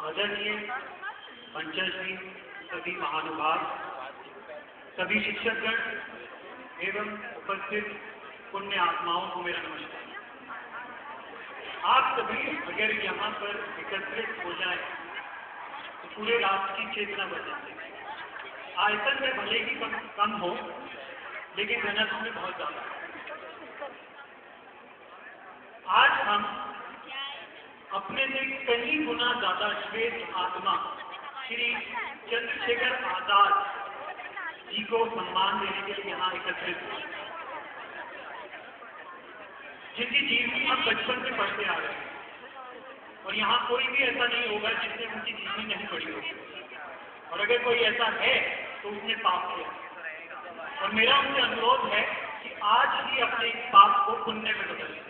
आदरणीय मंचश्री सभी महानुभाव, सभी शिक्षकगण एवं उपस्थित पुण्य आत्माओं को मेरा नमस्कार। आप सभी अगर यहाँ पर एकत्रित हो जाए तो पूरे राष्ट्र की चेतना बढ़ जाती है। आयतन में भले ही कम हो, लेकिन घनत्व में बहुत ज्यादा। आज हम अपने से कई गुना ज्यादा श्रेष्ठ आत्मा श्री चंद्रशेखर आजाद जी को सम्मान देने के लिए यहाँ एकत्रित हुए, जिनकी जीवनी हम बचपन से पढ़ते आ रहे हैं। और यहाँ कोई भी ऐसा नहीं होगा जिसने उनकी जीवनी नहीं पढ़ी होगी, और अगर कोई ऐसा है तो उसने पाप किया। और मेरा उनसे अनुरोध है कि आज ही अपने इस पाप को पुण्य में बदलें,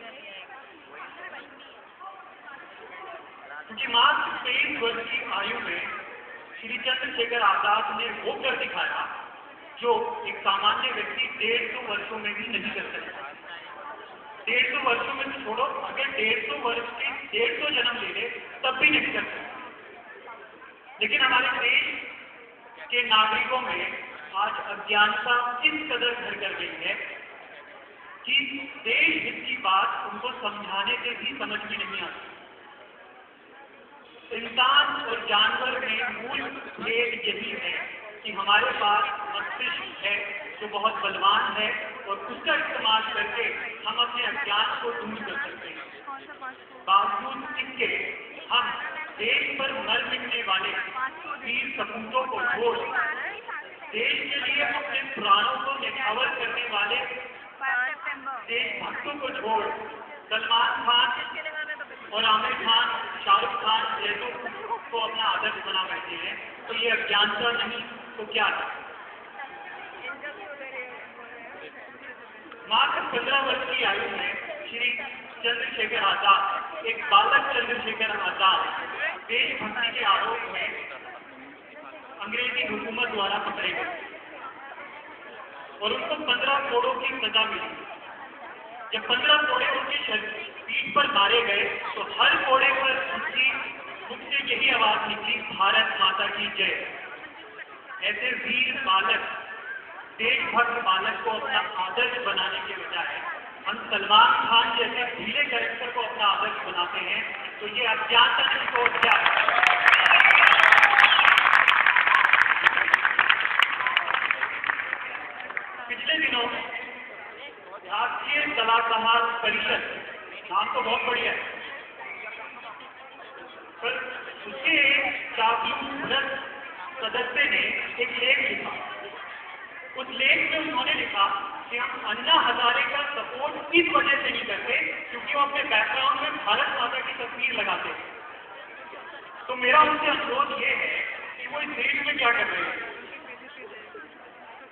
क्योंकि मात्र 23 वर्ष की आयु में श्री चंद्रशेखर आजाद ने वो कर दिखाया जो एक सामान्य व्यक्ति 150 वर्षों में भी नहीं कर सकता। 150 वर्षों में तो छोड़ो, अगर 150 वर्ष के 150 जन्म ले ले तब भी नहीं कर सकता। लेकिन हमारे देश के नागरिकों में आज अज्ञानता इस कदर घर कर गई है कि देश हित की बात उनको समझाने से भी समझ में नहीं आती। इंसान और जानवर में मूल भेद यही है कि हमारे पास मस्तिष्क है जो बहुत बलवान है, और उसका इस्तेमाल करके हम अपने अज्ञान को दूर कर सकते हैं। बावजूद इसके हम देश पर मर मिटने वाले वीर सपूतों को छोड़, देश के लिए अपने प्राणों को न्यौछावर करने वाले देशभक्तों को छोड़ सलमान खान और आमिर खान, शाहरुख खान जैसों को अपना आदर्श बना बैठे हैं, तो ये अज्ञानता नहीं तो क्या है। मात्र 15 वर्ष की आयु में श्री चंद्रशेखर आजाद, एक बालक चंद्रशेखर आजाद, देशभक्ति के आरोप में अंग्रेजी हुकूमत द्वारा पकड़े गए और उनको 15 कोड़ों की सजा मिली। जब 15 कोड़े उनकी पीठ पर मारे गए तो हर कोड़े पर उनकी मुझसे यही आवाज निकली, भारत माता की जय। ऐसे वीर बालक, देशभक्त बालक को अपना आदर्श बनाने के बजाय हम सलमान खान जैसे ढीले कैरेक्टर को अपना आदर्श बनाते हैं, तो ये अज्ञानता नहीं तो क्या। पिछले दिनों राष्ट्रीय सलाहकार परिषद, नाम तो बहुत बढ़िया है, पर उसके चापलूस सदस्य ने एक लेख लिखा। उस लेख में उन्होंने लिखा कि हम अन्ना हजारे का सपोर्ट इस वजह से नहीं करते क्योंकि वो अपने बैकग्राउंड में भारत माता की तस्वीर लगाते हैं। तो मेरा उनसे अनुरोध ये है कि वो इस देश में क्या कर रहे हैं,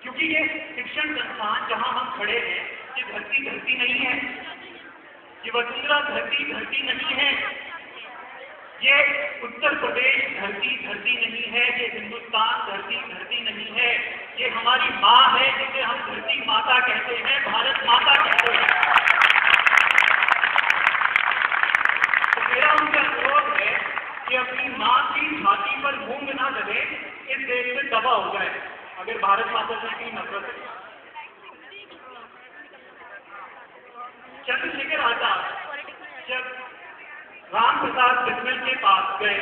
क्योंकि ये शिक्षण संस्थान जहां हम खड़े हैं, ये धरती नहीं है, ये वसुंधरा धरती नहीं है, ये उत्तर प्रदेश धरती नहीं है, ये हिंदुस्तान धरती नहीं है, ये हमारी माँ है जिसे हम धरती माता कहते हैं, भारत माता कहते हैं। तो मेरा उनसे अनुरोध है कि अपनी माँ की छाती पर मूंग ना लगे, इस देश में दबा हो जाए अगर भारत माता से की नफरत है। चंद्रशेखर आजाद जब राम प्रसाद बिस्मिल के पास गए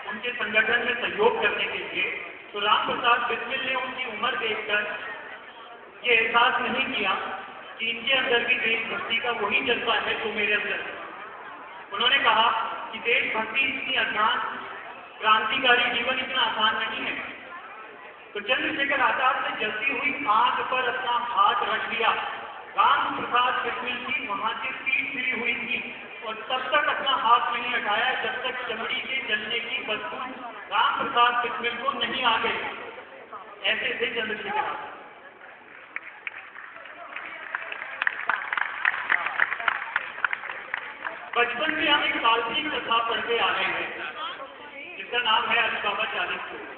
उनके संगठन में सहयोग करने के लिए, तो राम प्रसाद बिस्मिल ने उनकी उम्र देखकर ये एहसास नहीं किया कि इनके अंदर भी देशभक्ति का वही जज्बा है जो मेरे अंदर है। उन्होंने कहा कि देशभक्ति इतनी आसान, क्रांतिकारी जीवन इतना आसान नहीं है। तो चंद्रशेखर आजाद ने जलती हुई आग पर अपना हाथ रख दिया। राम प्रसाद बिस्मिल की वहां से पीठ फिरी हुई थी और तब तक अपना हाथ नहीं हटाया जब तक चमड़ी के जलने की बदबू राम प्रसाद बिस्मिल को नहीं आ गई। ऐसे थे चंद्रशेखर आजाद। बचपन में हम एक काल्पनिक कथा पढ़ते आ रहे हैं जिसका नाम है अली बाबा 40 चोर।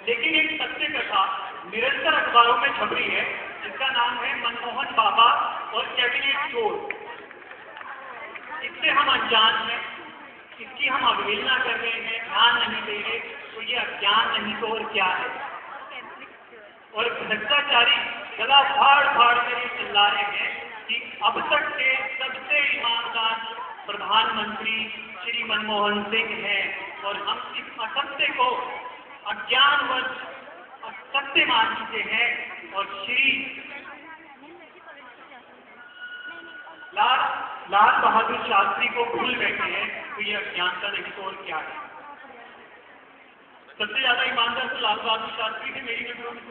लेकिन एक सत्य कथा निरंतर अखबारों में छप रही है जिसका नाम है मनमोहन बाबा और कैबिनेट चोर। इससे हम अनजान हैं इसकी हम अवहेलना कर रहे हैं, ध्यान नहीं दे रहे, तो ये अज्ञान नहीं तो और क्या है। और भ्रष्टाचारी गला फाड़ फाड़ कर ये चिल्ला रहे हैं कि अब तक के सबसे ईमानदार प्रधानमंत्री श्री मनमोहन सिंह हैं और हम इस असत्य को अज्ञानवश सत्य मान चुके हैं और श्री लाल बहादुर शास्त्री को भूल बैठे हैं, तो ये अज्ञानता नहीं तो और क्या है। सबसे ज्यादा ईमानदार तो लाल बहादुर शास्त्री थे मेरी नजरों में,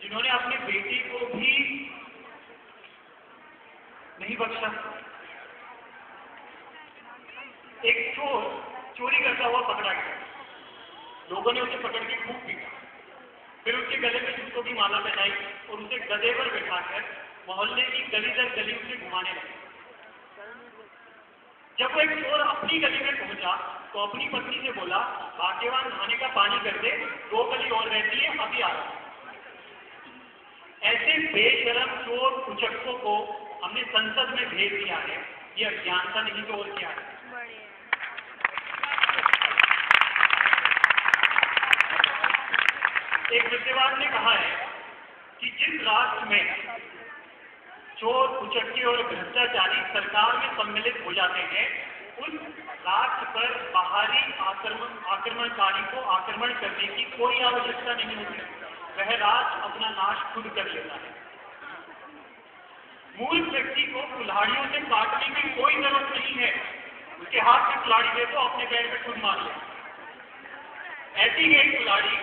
जिन्होंने अपने बेटे को भी नहीं बख्शा। एक चोर चोरी करता हुआ पकड़ा गया, लोगों ने उसे पकड़ के खूब पीटा, फिर उसके गले में जूतों की माला पहनाई और उसे गधे पर बैठाकर मोहल्ले की गली दर गली उसे घुमाने लगे। जब वो एक चोर अपनी गली में पहुंचा तो अपनी पत्नी से बोला, भाग्यवान नहाने का पानी कर दे, 2 गली और रहती है, अभी आ रहा। ऐसे बेशरम चोर कुचक्कों को हमने संसद में भेज दिया है, ये अज्ञानता नहीं तो और क्या है। एक विद्वान ने कहा है कि जिस राष्ट्र में चोर कुचक्के और भ्रष्टाचारी सरकार में सम्मिलित हो जाते हैं, उस राष्ट्र पर बाहरी आक्रमणकारी को आक्रमण करने की कोई आवश्यकता नहीं होती, वह राष्ट्र अपना नाश खुद कर लेता है। मूर्ख व्यक्ति को कुल्हाड़ियों से काटने की कोई जरूरत नहीं है, उसके हाथ में कुल्हाड़ी दे तो अपने पैर पे खुद मार ले। ऐसी ही एक कुल्हाड़ी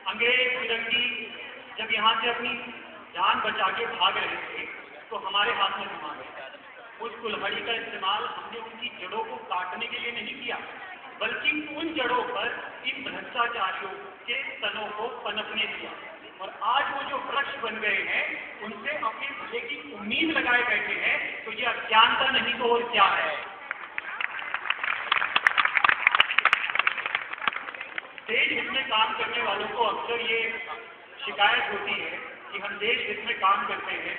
अंग्रेज फिरंगी जब यहाँ से अपनी जान बचा के भाग रहे थे तो हमारे हाथ में थमा गया। उस कुल्हाड़ी का इस्तेमाल हमने उनकी जड़ों को काटने के लिए नहीं किया, बल्कि उन जड़ों पर इन भ्रष्टाचारियों के तनों को पनपने दिया। और आज वो जो वृक्ष बन गए हैं, उनसे अपने भले की उम्मीद लगाए बैठे हैं, तो ये अज्ञानता नहीं तो और क्या है। देश हित में काम करने वालों को अक्सर ये शिकायत होती है कि हम देश हित में काम करते हैं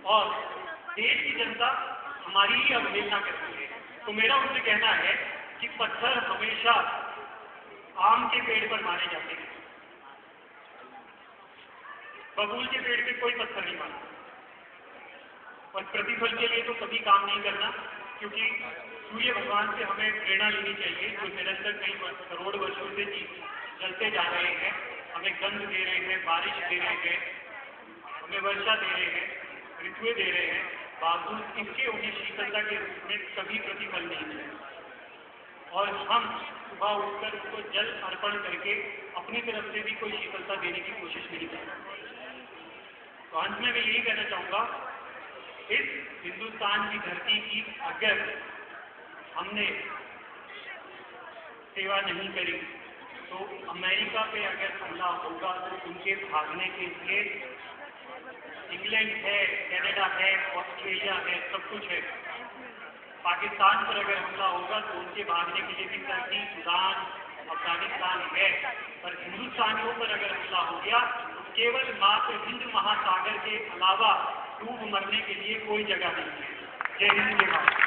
और देश की जनता हमारी ही अवहेलना करती है। तो मेरा उनसे कहना है कि पत्थर हमेशा आम के पेड़ पर मारे जाते हैं, बबूल के पेड़ पे कोई पत्थर नहीं मारता। और प्रतिफल के लिए तो कभी काम नहीं करना, क्योंकि सूर्य भगवान से हमें प्रेरणा लेनी चाहिए, जो निरंतर कई करोड़ वर्षों से जलते जा रहे हैं, हमें गंध दे रहे हैं, बारिश दे रहे हैं, हमें वर्षा दे रहे हैं, ऋतुएं दे रहे हैं, बावजूद इसके उन्हें शीतलता के रूप में कभी प्रतिफल नहीं मिला। और हम सुबह उठकर उसको जल अर्पण करके अपनी तरफ से भी कोई शीतलता देने की कोशिश नहीं करते। तो अंत में मैं यही कहना चाहूंगा, इस हिंदुस्तान की धरती की अगर हमने सेवा नहीं करी तो अमेरिका पे अगर हमला होगा तो उनके भागने के लिए इंग्लैंड है, कनाडा है, ऑस्ट्रेलिया है, सब कुछ है। पाकिस्तान पर अगर हमला होगा तो उनके भागने के लिए भी टर्की, सूडान, अफगानिस्तान है। पर हिंदुस्तानियों पर अगर हमला हो गया तो केवल मात्र हिंद महासागर के अलावा डूब मरने के लिए कोई जगह नहीं है। जय हिंद, जय भारत।